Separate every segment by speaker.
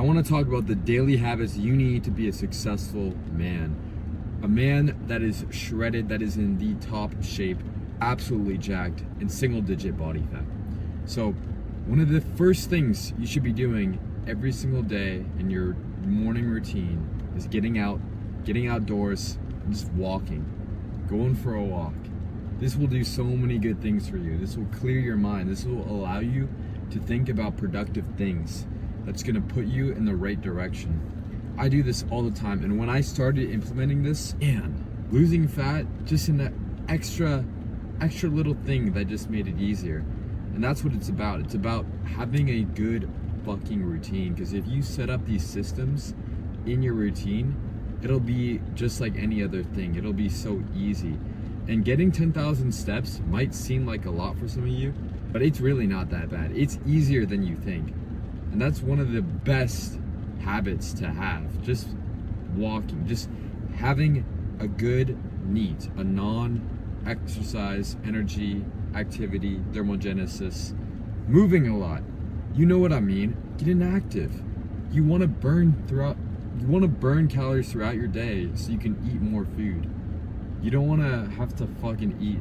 Speaker 1: want to talk about the daily habits you need to be a successful man. A man that is shredded, that is in the top shape, absolutely jacked, and single-digit body fat. So one of the first things you should be doing every single day in your morning routine is getting outdoors, and just walking, going for a walk. This will do so many good things for you. This will clear your mind. This will allow you to think about productive things. That's gonna put you in the right direction. I do this all the time, and when I started implementing this, man, losing fat, just in that extra little thing that just made it easier. And that's what it's about. It's about having a good fucking routine, because if you set up these systems in your routine, it'll be just like any other thing. It'll be so easy. And getting 10,000 steps might seem like a lot for some of you, but it's really not that bad. It's easier than you think. And that's one of the best habits to have. Just walking, just having a good NEAT, a non-exercise energy activity, thermogenesis, moving a lot. You know what I mean? Get inactive. You want to burn calories throughout your day so you can eat more food. You don't want to have to fucking eat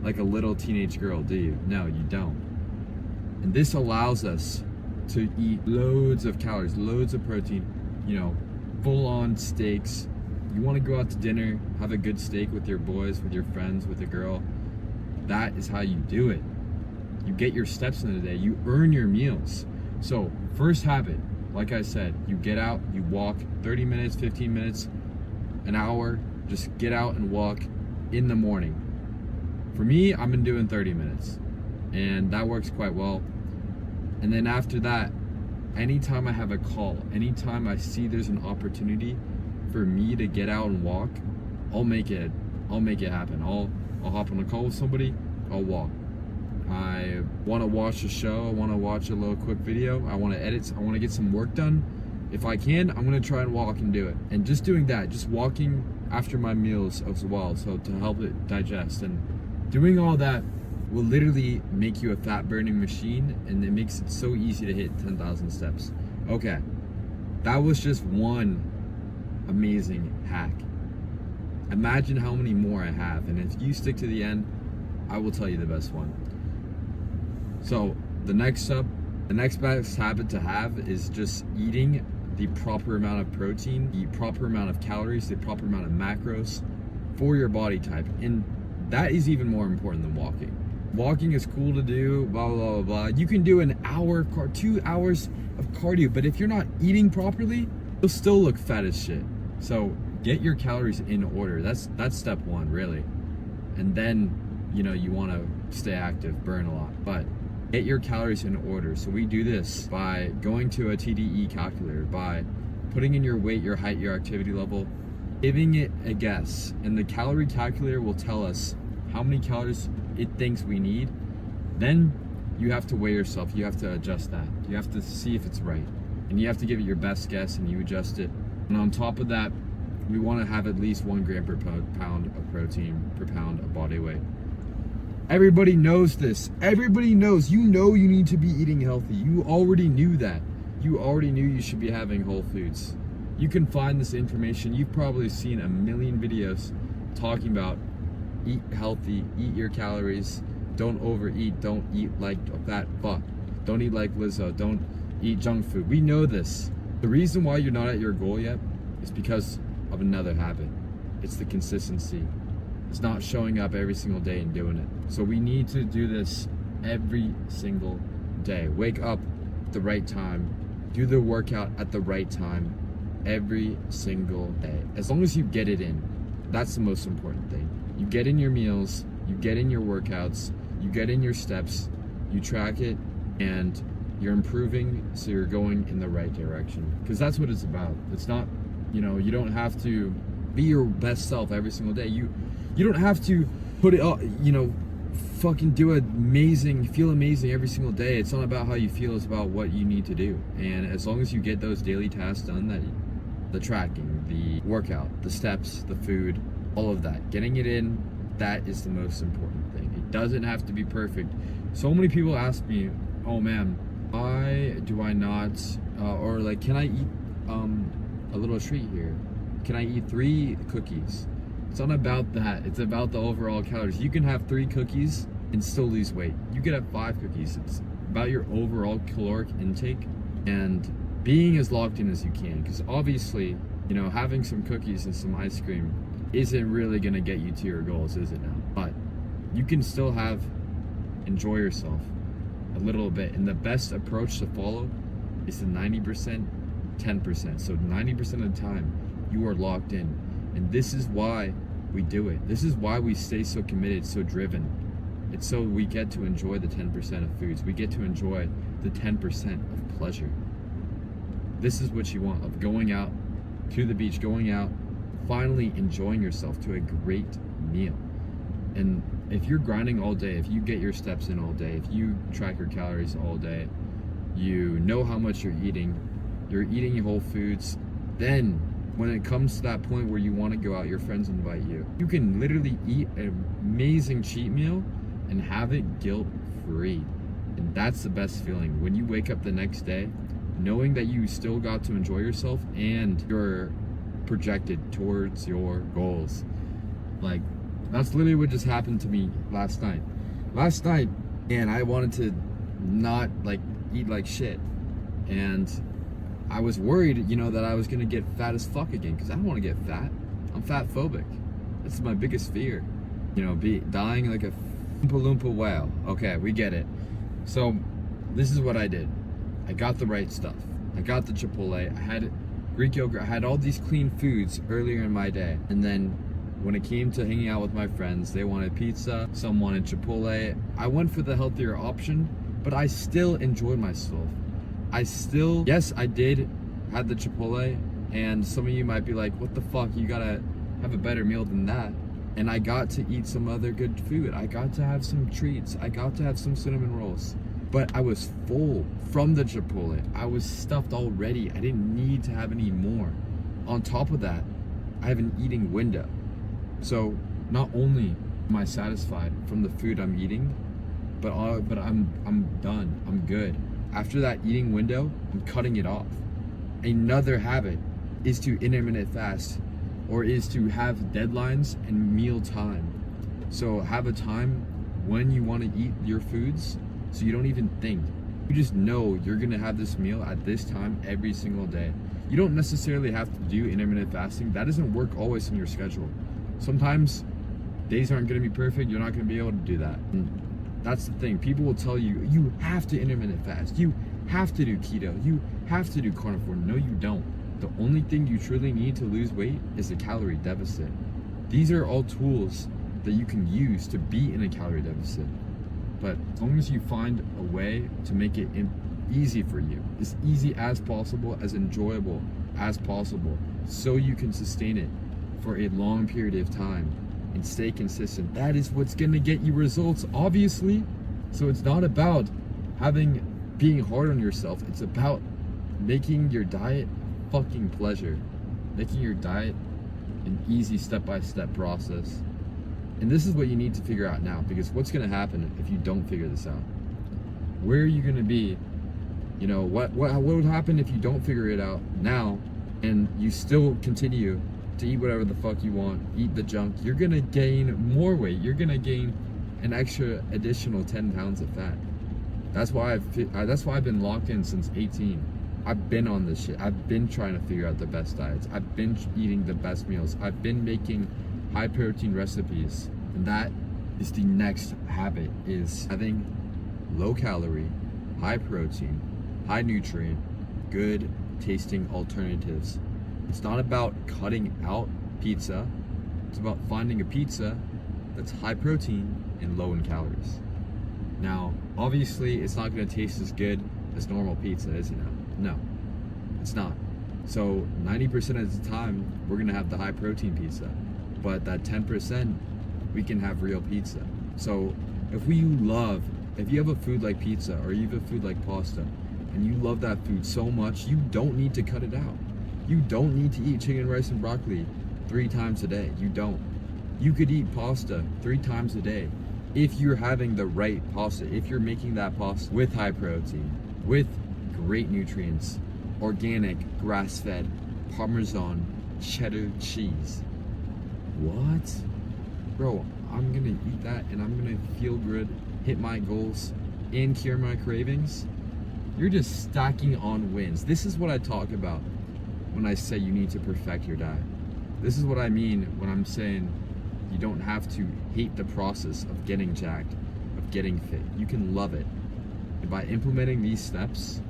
Speaker 1: like a little teenage girl, do you? No, you don't. And this allows us to eat loads of calories, loads of protein, full on steaks. You want to go out to dinner, have a good steak with your boys, with your friends, with a girl. That is how you do it. You get your steps in the day, you earn your meals. So first habit, like I said, you get out, you walk 30 minutes, 15 minutes, an hour, just get out and walk in the morning. For me, I've been doing 30 minutes and that works quite well. And then after that, anytime I have a call, anytime I see there's an opportunity for me to get out and walk, I'll make it happen. I'll hop on a call with somebody, I'll walk. I want to watch a show, I want to watch a little quick video, I want to edit, I want to get some work done. If I can, I'm going to try and walk and do it. And just doing that, just walking after my meals as well, so to help it digest. And doing all that will literally make you a fat burning machine, and it makes it so easy to hit 10,000 steps. Okay, that was just one amazing hack. Imagine how many more I have, and if you stick to the end, I will tell you the best one. So the next best habit to have is just eating the proper amount of protein, the proper amount of calories, the proper amount of macros for your body type. And that is even more important than walking. Walking is cool to do, blah, blah, blah, blah. You can do an hour, 2 hours of cardio, but if you're not eating properly, you'll still look fat as shit. So get your calories in order. That's step one, really. And then, you want to stay active, burn a lot, but get your calories in order. So we do this by going to a TDE calculator, by putting in your weight, your height, your activity level, giving it a guess, and the calorie calculator will tell us how many calories it thinks we need. Then you have to weigh yourself, you have to adjust that, you have to see if it's right, and you have to give it your best guess and you adjust it. And on top of that, we want to have at least 1 gram per pound of protein per pound of body weight. Everybody knows this. Everybody knows. You need to be eating healthy. You already knew that. You already knew you should be having whole foods. You can find this information. You've probably seen a million videos talking about eat healthy, eat your calories, don't overeat, don't eat like a fat fuck, don't eat like Lizzo, don't eat junk food. We know this. The reason why you're not at your goal yet is because of another habit. It's the consistency. It's not showing up every single day and doing it. So we need to do this every single day. Wake up at the right time, do the workout at the right time, every single day. As long as you get it in, that's the most important thing. You get in your meals, you get in your workouts, you get in your steps, you track it, and you're improving, so you're going in the right direction. Because that's what it's about. It's not, you don't have to be your best self every single day. You don't have to put it up, fucking feel amazing every single day. It's not about how you feel, it's about what you need to do. And as long as you get those daily tasks done, the tracking, the workout, the steps, the food, all of that, getting it in, that is the most important thing. It doesn't have to be perfect. So many people ask me, oh man, Why do I not, or like, can I eat a little treat here? Can I eat 3 cookies? It's not about that. It's about the overall calories. You can have 3 cookies and still lose weight. You could have 5 cookies. It's about your overall caloric intake and being as locked in as you can. Because obviously, you know, having some cookies and some ice cream isn't really gonna get you to your goals, is it now? But you can still enjoy yourself a little bit. And the best approach to follow is the 90%, 10%. So 90% of the time, you are locked in. And this is why we do it. This is why we stay so committed, so driven. It's so we get to enjoy the 10% of foods. We get to enjoy the 10% of pleasure. This is what you want, of going out to the beach, going out, finally enjoying yourself to a great meal. And if you're grinding all day, if you get your steps in all day, if you track your calories all day, you know how much you're eating whole foods, then when it comes to that point where you want to go out, your friends invite you, you can literally eat an amazing cheat meal and have it guilt-free. And that's the best feeling. When you wake up the next day, knowing that you still got to enjoy yourself and you're projected towards your goals. Like, that's literally what just happened to me last night. And I wanted to not like eat like shit. And I was worried, you know, that I was gonna get fat as fuck again, because I don't want to get fat. I'm fat phobic. That's my biggest fear. You know, dying like a Oompa Loompa whale. Okay, we get it. So this is what I did. I got the right stuff. I got the Chipotle. I had Greek yogurt. I had all these clean foods earlier in my day. And then when it came to hanging out with my friends, they wanted pizza, some wanted Chipotle. I went for the healthier option, but I still enjoyed myself. Yes, I did have the Chipotle, and some of you might be like, what the fuck, you gotta have a better meal than that. And I got to eat some other good food. I got to have some treats. I got to have some cinnamon rolls. But I was full from the Chipotle. I was stuffed already. I didn't need to have any more. On top of that, I have an eating window. So not only am I satisfied from the food I'm eating, but I'm done. I'm good. After that eating window, I'm cutting it off. Another habit is to intermittent fast, or is to have deadlines and meal time. So have a time when you want to eat your foods, so you don't even think. You just know you're gonna have this meal at this time every single day. You don't necessarily have to do intermittent fasting. That doesn't work always in your schedule. Sometimes days aren't gonna be perfect. You're not gonna be able to do that. And that's the thing. People will tell you, you have to intermittent fast. You have to do keto. You have to do carnivore. No, you don't. The only thing you truly need to lose weight is a calorie deficit. These are all tools that you can use to be in a calorie deficit. But as long as you find a way to make it easy for you, as easy as possible, as enjoyable as possible, so you can sustain it for a long period of time and stay consistent, that is what's gonna get you results, obviously. So it's not about being hard on yourself. It's about making your diet fucking pleasure, making your diet an easy step-by-step process. And this is what you need to figure out now, because what's going to happen if you don't figure this out? Where are you going to be? You know, what would happen if you don't figure it out now and you still continue to eat whatever the fuck you want, eat the junk? You're going to gain more weight. You're going to gain an extra additional 10 pounds of fat. That's why I've been locked in since 18. I've been on this shit. I've been trying to figure out the best diets. I've been eating the best meals. I've been making high protein recipes. And that is the next habit, is having low calorie, high protein, high nutrient, good tasting alternatives. It's not about cutting out pizza. It's about finding a pizza that's high protein and low in calories. Now, obviously, it's not going to taste as good as normal pizza, is it now? No, it's not. So 90% of the time, we're going to have the high protein pizza. But that 10%, we can have real pizza. So if you have a food like pizza, or you have a food like pasta, and you love that food so much, you don't need to cut it out. You don't need to eat chicken, rice, and broccoli 3 times a day. You don't. You could eat pasta 3 times a day if you're having the right pasta, if you're making that pasta with high protein, with great nutrients, organic, grass-fed, Parmesan, cheddar cheese. What? Bro, I'm gonna eat that and I'm gonna feel good, hit my goals, and cure my cravings? You're just stacking on wins. This is what I talk about when I say you need to perfect your diet. This is what I mean when I'm saying you don't have to hate the process of getting jacked, of getting fit. You can love it. And by implementing these steps,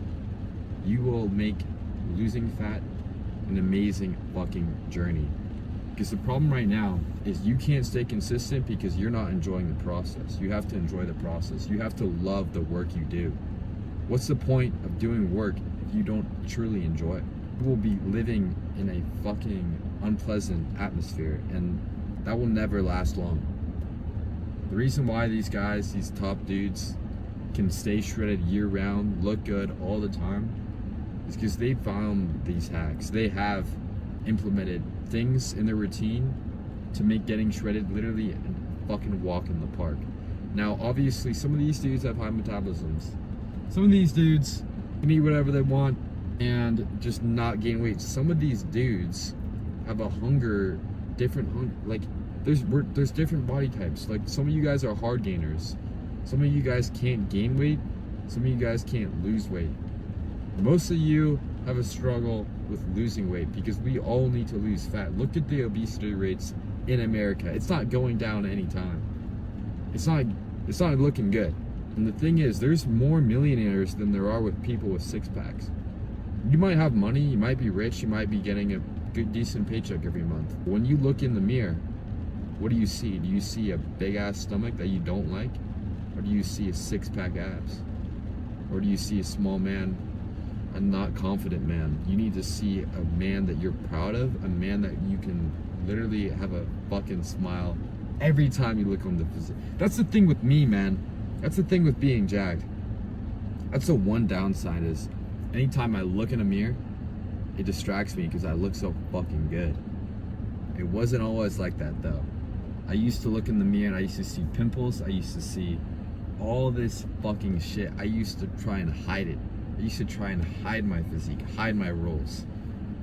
Speaker 1: you will make losing fat an amazing fucking journey. Because the problem right now is you can't stay consistent because you're not enjoying the process. You have to enjoy the process. You have to love the work you do. What's the point of doing work if you don't truly enjoy it? You will be living in a fucking unpleasant atmosphere, and that will never last long. The reason why these guys, these top dudes, can stay shredded year round, look good all the time, is because they found these hacks. They have implemented things in their routine to make getting shredded literally a fucking walk in the park. Now, obviously, some of these dudes have high metabolisms. Some of these dudes can eat whatever they want and just not gain weight. Some of these dudes have a hunger, different hunger. Like, there's different body types. Like, some of you guys are hard gainers. Some of you guys can't gain weight. Some of you guys can't lose weight. Most of you have a struggle with losing weight because we all need to lose fat. Look at the obesity rates in America. It's not going down anytime. It's not looking good. And the thing is, there's more millionaires than there are with people with six packs. You might have money, you might be rich, you might be getting a good, decent paycheck every month. When you look in the mirror, what do you see? Do you see a big ass stomach that you don't like? Or do you see a six-pack abs? Or do you see a small man, a not confident man? You need to see a man that you're proud of, a man that you can literally have a fucking smile every time you look on the physique. That's the thing with me, man. That's the thing with being jacked. That's the one downside is anytime I look in a mirror, it distracts me because I look so fucking good. It wasn't always like that though. I used to look in the mirror and I used to see pimples. I used to see all this fucking shit. I used to try and hide it. I used to try and hide my physique, hide my rolls.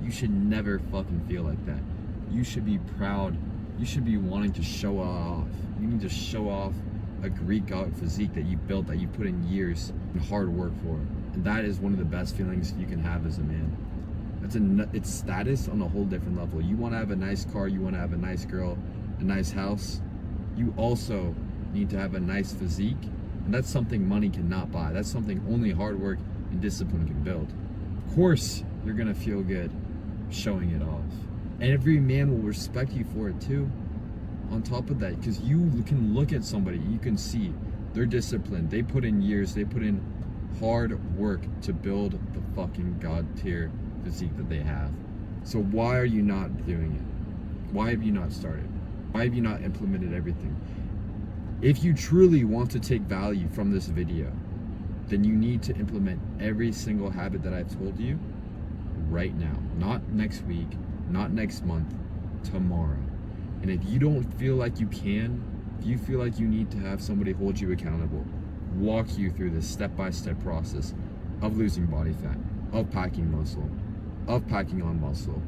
Speaker 1: You should never fucking feel like that. You should be proud. You should be wanting to show off. You need to show off a Greek god physique that you built, that you put in years and hard work for. And that is one of the best feelings you can have as a man. It's status on a whole different level. You want to have a nice car, you want to have a nice girl, a nice house. You also need to have a nice physique. And that's something money cannot buy. That's something only hard work and discipline can build. Of course, you're gonna feel good showing it off. And every man will respect you for it too. On top of that, because you can look at somebody, you can see they're disciplined. They put in years, they put in hard work to build the fucking god tier physique that they have. So why are you not doing it? Why have you not started? Why have you not implemented everything? If you truly want to take value from this video, then you need to implement every single habit that I've told you right now. Not next week, not next month, tomorrow. And if you don't feel like you can, if you feel like you need to have somebody hold you accountable, walk you through this step-by-step process of losing body fat, of packing muscle, of packing on muscle,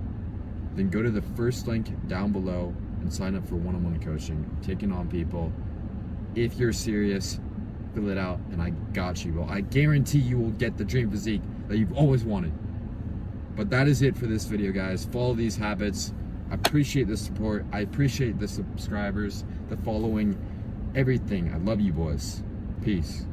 Speaker 1: then go to the first link down below and sign up for one-on-one coaching, taking on people. If you're serious, fill it out and I got you. Well, I guarantee you will get the dream physique that you've always wanted. But that is it for this video, guys. Follow these habits. I appreciate the support. I appreciate the subscribers, the following, everything. I love you boys. Peace.